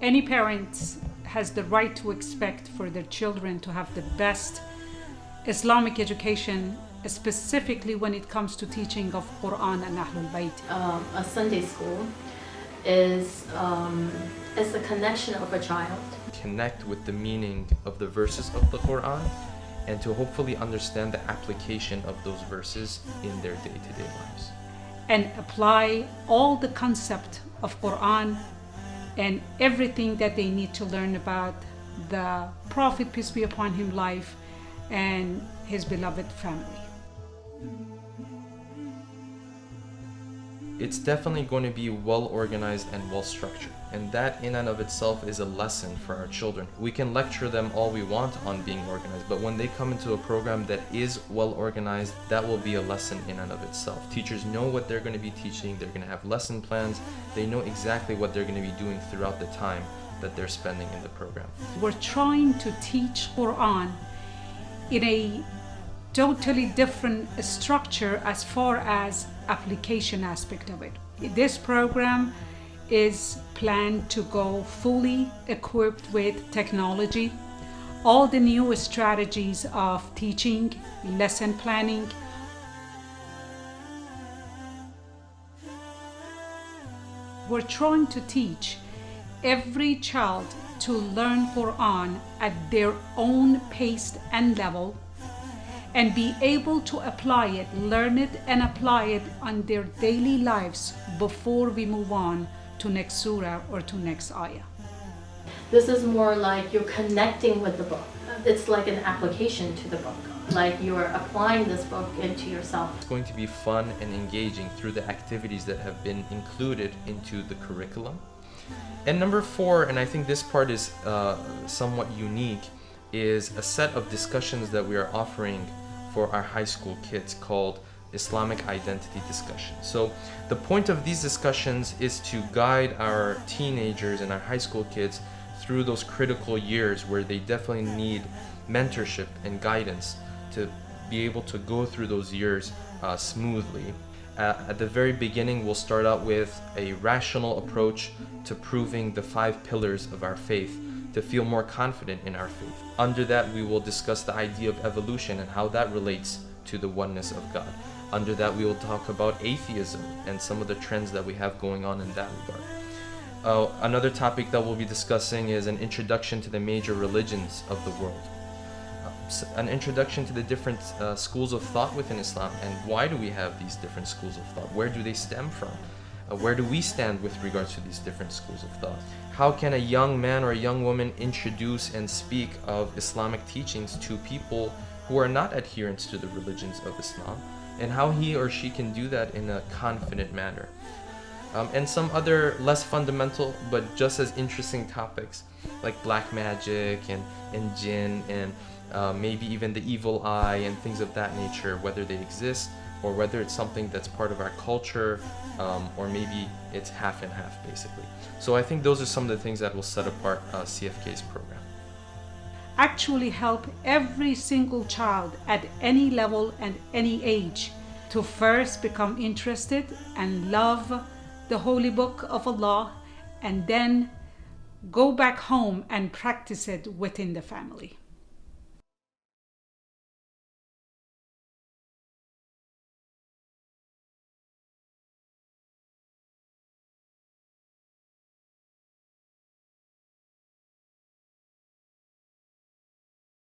Any parent has the right to expect for their children to have the best Islamic education, specifically when it comes to teaching of Quran and Ahlul Bayt. A Sunday school is the connection of a child. Connect with the meaning of the verses of the Quran and to hopefully understand the application of those verses in their day-to-day lives. And apply all the concept of Quran and everything that they need to learn about the Prophet, peace be upon him, life and his beloved family. It's definitely going to be well organized and well structured, and that in and of itself is a lesson for our children. We can lecture them all we want on being organized, but when they come into a program that is well organized, that will be a lesson in and of itself. Teachers know what they're going to be teaching, they're going to have lesson plans, they know exactly what they're going to be doing throughout the time that they're spending in the program. We're trying to teach Quran in a totally different structure as far as application aspect of it. This program is planned to go fully equipped with technology, all the new strategies of teaching, lesson planning. We're trying to teach every child to learn Quran at their own pace and level, and be able to apply it, learn it and apply it on their daily lives before we move on to next surah or to next ayah. This is more like you're connecting with the book. It's like an application to the book. Like you're applying this book into yourself. It's going to be fun and engaging through the activities that have been included into the curriculum. And number 4, and I think this part is somewhat unique, is a set of discussions that we are offering for our high school kids called Islamic Identity Discussion. So the point of these discussions is to guide our teenagers and our high school kids through those critical years where they definitely need mentorship and guidance to be able to go through those years smoothly. At the very beginning, we'll start out with a rational approach to proving the 5 pillars of our faith, to feel more confident in our faith. Under that, we will discuss the idea of evolution and how that relates to the oneness of God. Under that, we will talk about atheism and some of the trends that we have going on in that regard. Another topic that we'll be discussing is an introduction to the major religions of the world. An introduction to the different schools of thought within Islam, and why do we have these different schools of thought? Where do they stem from? Where do we stand with regards to these different schools of thought? How can a young man or a young woman introduce and speak of Islamic teachings to people who are not adherents to the religions of Islam, and how he or she can do that in a confident manner? And some other less fundamental but just as interesting topics like black magic and jinn and maybe even the evil eye and things of that nature, whether they exist or whether it's something that's part of our culture, or maybe it's half and half basically. So I think those are some of the things that will set apart CFK's program. Actually help every single child at any level and any age to first become interested and love the holy book of Allah, and then go back home and practice it within the family.